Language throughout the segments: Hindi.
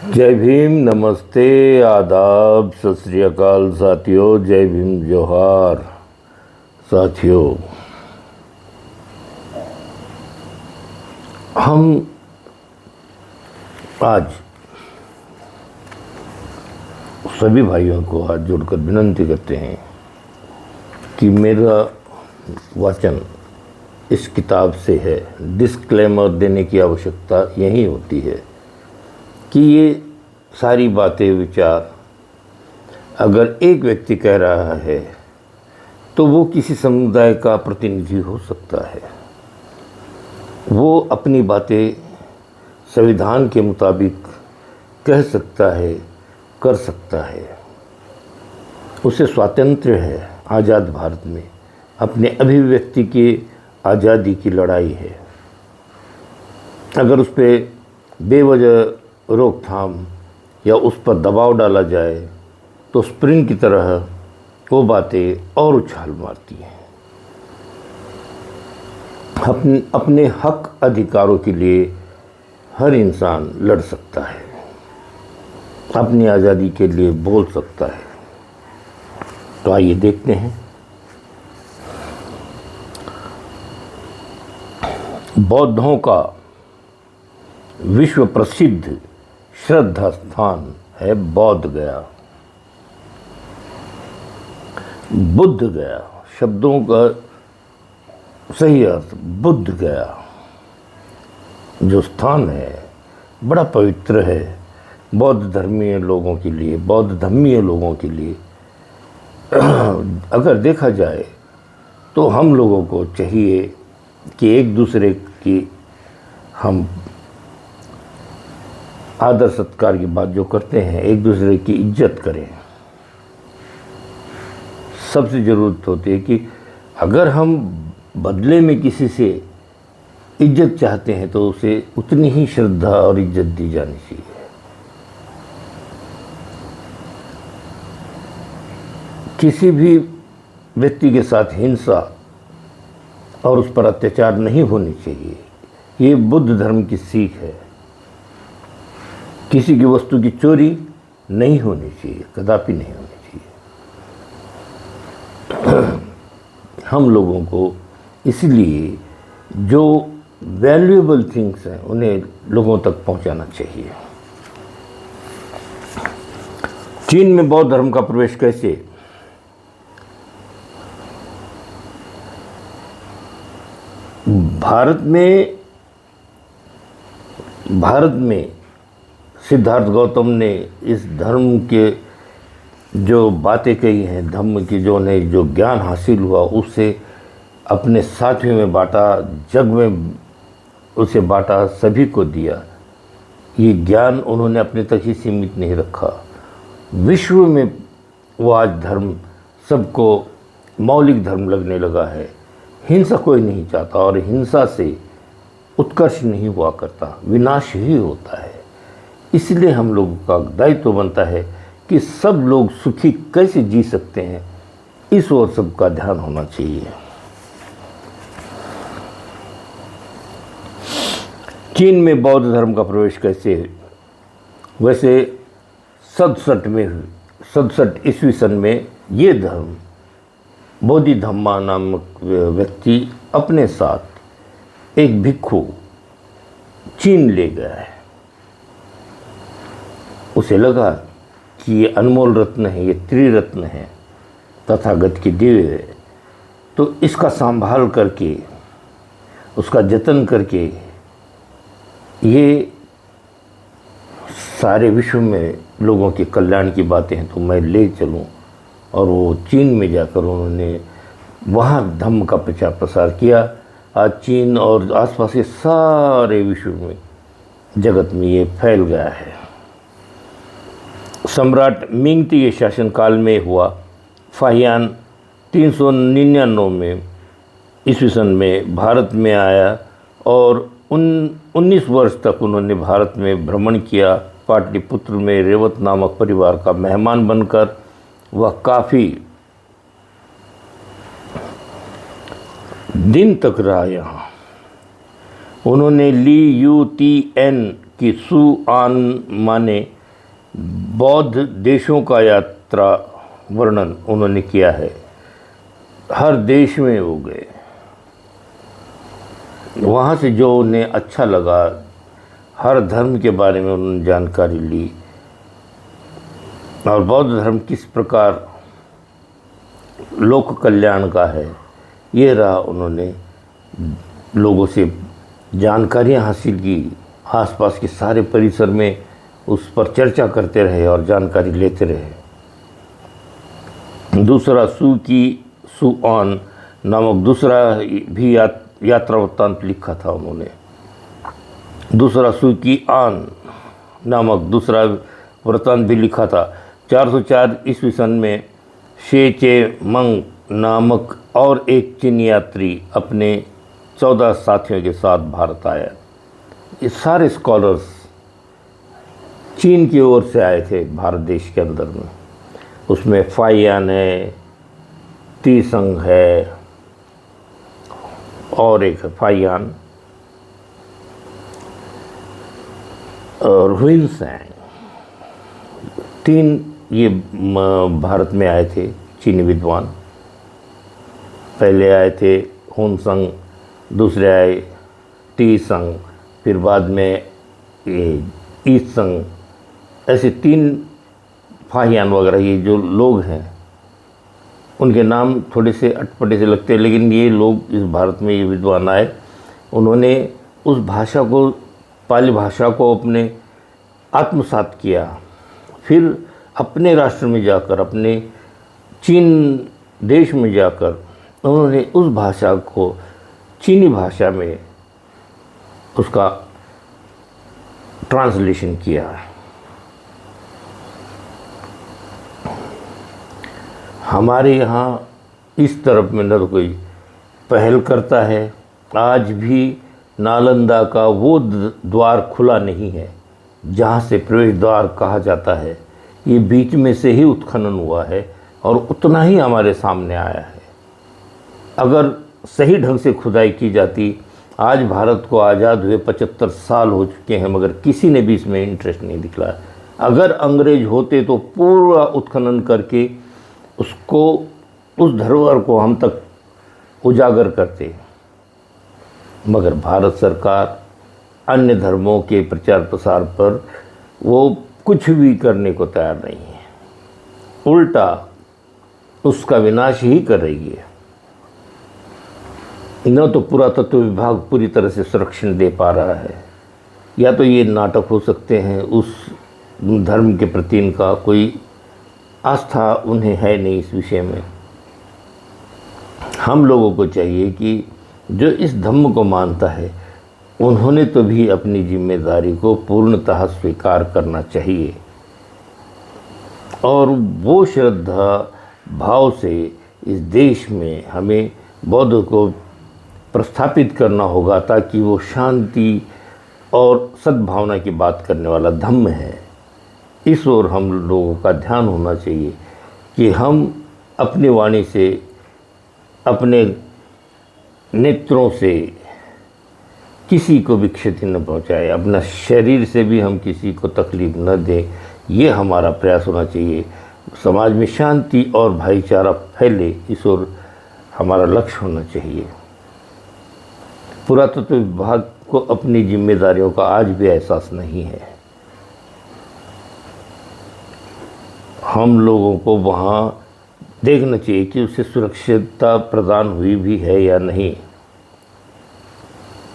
जय भीम, नमस्ते, आदाब, सत श्री अकाल साथियों। जय भीम, जोहार साथियों। हम आज सभी भाइयों को हाथ जोड़कर विनती करते हैं कि मेरा वचन इस किताब से है। डिस्क्लेमर देने की आवश्यकता यही होती है कि ये सारी बातें, विचार अगर एक व्यक्ति कह रहा है तो वो किसी समुदाय का प्रतिनिधि हो सकता है। वो अपनी बातें संविधान के मुताबिक कह सकता है, कर सकता है। उसे स्वातंत्र्य है। आज़ाद भारत में अपने अभिव्यक्ति की आज़ादी की लड़ाई है। अगर उस पर बेवजह रोकथाम या उस पर दबाव डाला जाए तो स्प्रिंग की तरह वो बातें और उछाल मारती हैं। अपने हक अधिकारों के लिए हर इंसान लड़ सकता है, अपनी आज़ादी के लिए बोल सकता है। तो आइए देखते हैं। बौद्धों का विश्व प्रसिद्ध श्रद्धा स्थान है बौद्ध गया। बुद्ध गया शब्दों का सही अर्थ बुद्ध गया जो स्थान है बड़ा पवित्र है बौद्ध धर्मीय लोगों के लिए, बौद्ध धर्मीय लोगों के लिए। अगर देखा जाए तो हम लोगों को चाहिए कि एक दूसरे की हम आदर सत्कार की बात जो करते हैं, एक दूसरे की इज्जत करें। सबसे ज़रूरत होती है कि अगर हम बदले में किसी से इज्जत चाहते हैं तो उसे उतनी ही श्रद्धा और इज्जत दी जानी चाहिए। किसी भी व्यक्ति के साथ हिंसा और उस पर अत्याचार नहीं होनी चाहिए। ये बुद्ध धर्म की सीख है। किसी की वस्तु की चोरी नहीं होनी चाहिए, कदापि नहीं होनी चाहिए। हम लोगों को इसलिए जो वैल्यूएबल थिंग्स हैं उन्हें लोगों तक पहुंचाना चाहिए। चीन में बौद्ध धर्म का प्रवेश कैसे? भारत में सिद्धार्थ गौतम ने इस धर्म के जो बातें कही हैं, धम्म की जो उन्हें जो ज्ञान हासिल हुआ उससे अपने साथियों में बांटा, जग में उसे बांटा, सभी को दिया। ये ज्ञान उन्होंने अपने तक ही सीमित नहीं रखा। विश्व में वो आज धर्म सबको मौलिक धर्म लगने लगा है। हिंसा कोई नहीं चाहता और हिंसा से उत्कर्ष नहीं हुआ करता, विनाश ही होता है। इसलिए हम लोगों का दायित्व बनता है कि सब लोग सुखी कैसे जी सकते हैं, इस ओर सबका ध्यान होना चाहिए। चीन में बौद्ध धर्म का प्रवेश कैसे है? वैसे 67 ईस्वी सन में ये धर्म बोधिधम्मा नामक व्यक्ति अपने साथ एक भिक्षु चीन ले गया है। उसे लगा कि ये अनमोल रत्न है, ये त्रिरत्न है, तथागत की दिव्य है, तो इसका संभाल करके, उसका जतन करके ये सारे विश्व में लोगों के कल्याण की बातें हैं तो मैं ले चलूं। और वो चीन में जाकर उन्होंने वहाँ धम्म का प्रचार प्रसार किया। आज चीन और आसपास के सारे विश्व में, जगत में ये फैल गया है। सम्राट मिंगती के शासनकाल में हुआ। फाहियान 399 में ईस्वी सन में भारत में आया और 19 वर्ष तक उन्होंने भारत में भ्रमण किया। पाटलिपुत्र में रेवत नामक परिवार का मेहमान बनकर वह काफ़ी दिन तक रहा यहाँ। उन्होंने ली यू टी एन कि सुआन माने बौद्ध देशों का यात्रा वर्णन उन्होंने किया है। हर देश में वो गए, वहाँ से जो उन्हें अच्छा लगा, हर धर्म के बारे में उन्होंने जानकारी ली और बौद्ध धर्म किस प्रकार लोक कल्याण का है, ये रहा। उन्होंने लोगों से जानकारियाँ हासिल की, आसपास के सारे परिसर में उस पर चर्चा करते रहे और जानकारी लेते रहे। दूसरा सुआन नामक दूसरा भी यात्रा वृत्तांत लिखा था उन्होंने। दूसरा सुआन नामक दूसरा वृत्तांत भी लिखा था। 404 ईस्वी सन में शे चे मंग नामक और एक चीनी यात्री अपने 14 साथियों के साथ भारत आया। ये सारे स्कॉलर्स चीन की ओर से आए थे भारत देश के अंदर में। उसमें फाइयान है, तीसंग है और एक फाइयान और हुइनसैंग, 3 ये भारत में आए थे चीनी विद्वान। पहले आए थे हुनसंग, दूसरे आए तीसंग, फिर बाद में ईसंग। ऐसे 3 फाहियान वगैरह ये जो लोग हैं, उनके नाम थोड़े से अटपटे से लगते हैं, लेकिन ये लोग इस भारत में ये विद्वान आए। उन्होंने उस भाषा को, पाली भाषा को अपने आत्मसात किया। फिर अपने राष्ट्र में जाकर, अपने चीन देश में जाकर उन्होंने उस भाषा को चीनी भाषा में उसका ट्रांसलेशन किया। हमारे यहाँ इस तरफ में न तो कोई पहल करता है। आज भी नालंदा का वो द्वार खुला नहीं है जहाँ से प्रवेश द्वार कहा जाता है। ये बीच में से ही उत्खनन हुआ है और उतना ही हमारे सामने आया है। अगर सही ढंग से खुदाई की जाती, आज भारत को आज़ाद हुए 75 साल हो चुके हैं, मगर किसी ने भी इसमें इंटरेस्ट नहीं दिखलाया। अगर अंग्रेज होते तो पूरा उत्खनन करके उसको, उस धरोहर को हम तक उजागर करते, मगर भारत सरकार अन्य धर्मों के प्रचार प्रसार पर वो कुछ भी करने को तैयार नहीं है, उल्टा उसका विनाश ही कर रही है। न तो पुरातत्व विभाग पूरी तरह से संरक्षण दे पा रहा है, या तो ये नाटक हो सकते हैं, उस धर्म के प्रति इनका कोई आस्था उन्हें है नहीं इस विषय में। हम लोगों को चाहिए कि जो इस धम्म को मानता है, उन्होंने तो भी अपनी जिम्मेदारी को पूर्णतः स्वीकार करना चाहिए और वो श्रद्धा भाव से इस देश में हमें बौद्ध को प्रस्थापित करना होगा, ताकि वो शांति और सद्भावना की बात करने वाला धम्म है। इस ओर हम लोगों का ध्यान होना चाहिए कि हम अपनी वाणी से, अपने नेत्रों से किसी को भी क्षति न पहुंचाए, अपना शरीर से भी हम किसी को तकलीफ न दें। ये हमारा प्रयास होना चाहिए। समाज में शांति और भाईचारा फैले, इस ओर हमारा लक्ष्य होना चाहिए। पुरातत्व विभाग को अपनी जिम्मेदारियों का आज भी एहसास नहीं है। हम लोगों को वहाँ देखना चाहिए कि उसे सुरक्षितता प्रदान हुई भी है या नहीं।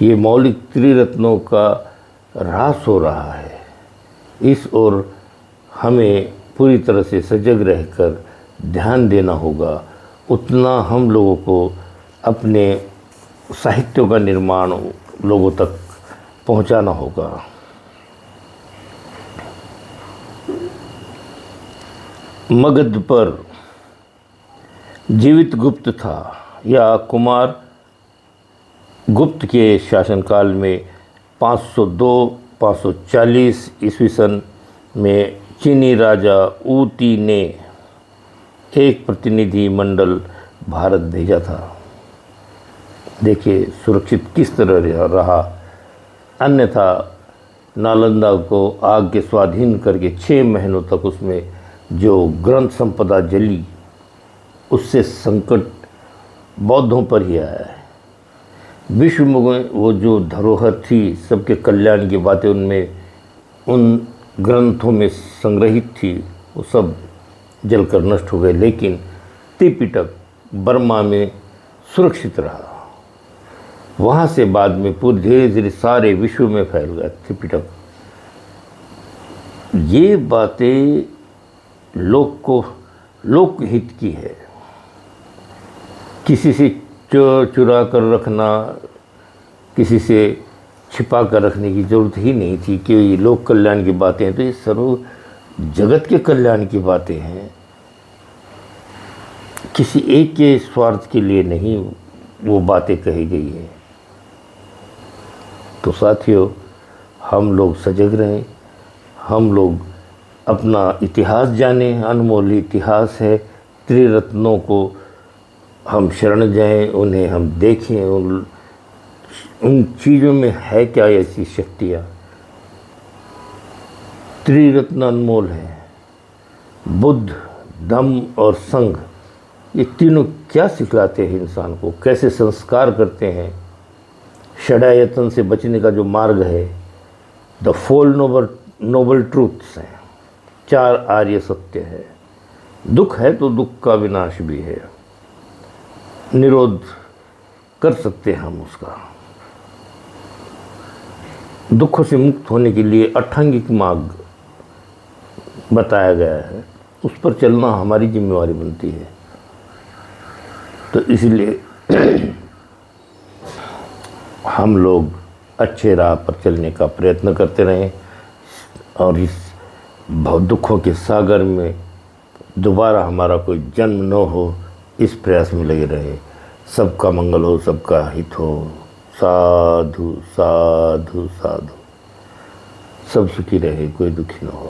ये मौलिक त्रिरत्नों का ह्रास हो रहा है। इस ओर हमें पूरी तरह से सजग रहकर ध्यान देना होगा। उतना हम लोगों को अपने साहित्यों का निर्माण लोगों तक पहुंचाना होगा। मगध पर जीवित गुप्त था या कुमार गुप्त के शासनकाल में 502-540 ईस्वी सन में चीनी राजा ऊती ने एक प्रतिनिधि मंडल भारत भेजा था। देखिए सुरक्षित किस तरह रहा, अन्यथा नालंदा को आग के स्वाधीन करके 6 महीनों तक उसमें जो ग्रंथ संपदा जली, उससे संकट बौद्धों पर ही आया है। विश्व में वो जो धरोहर थी, सबके कल्याण की बातें उनमें उन ग्रंथों में संग्रहित थी, वो सब जलकर नष्ट हो गए। लेकिन त्रिपिटक बर्मा में सुरक्षित रहा। वहाँ से बाद में पूरे धीरे धीरे सारे विश्व में फैल गया त्रिपिटक। ये बातें लोकहित की है। किसी से चुरा कर रखना, किसी से छिपा कर रखने की ज़रूरत ही नहीं थी कि ये लोक कल्याण की बातें हैं, तो ये सर्व जगत के कल्याण की बातें हैं। किसी एक के स्वार्थ के लिए नहीं वो बातें कही गई हैं। तो साथियों, हम लोग सजग रहें, हम लोग अपना इतिहास जानें, अनमोल इतिहास है। त्रिरत्नों को हम शरण जाएं, उन्हें हम देखें, उन चीज़ों में है क्या ऐसी शक्तियाँ। त्रिरत्न अनमोल है। बुद्ध, धम्म और संघ, ये तीनों क्या सिखलाते हैं इंसान को, कैसे संस्कार करते हैं। षडायतन से बचने का जो मार्ग है, द 4 नोबल ट्रूथ्स हैं, 4 आर्य सत्य है। दुख है तो दुख का विनाश भी है, निरोध कर सकते हैं हम उसका। दुखों से मुक्त होने के लिए अठांगिक मार्ग बताया गया है, उस पर चलना हमारी जिम्मेवारी बनती है। तो इसलिए हम लोग अच्छे राह पर चलने का प्रयत्न करते रहें और इस दुखों के सागर में दोबारा हमारा कोई जन्म न हो, इस प्रयास में लगे रहें। सबका मंगल हो, सबका हित हो। साधु साधु साधु। सब सुखी रहे, कोई दुखी न हो।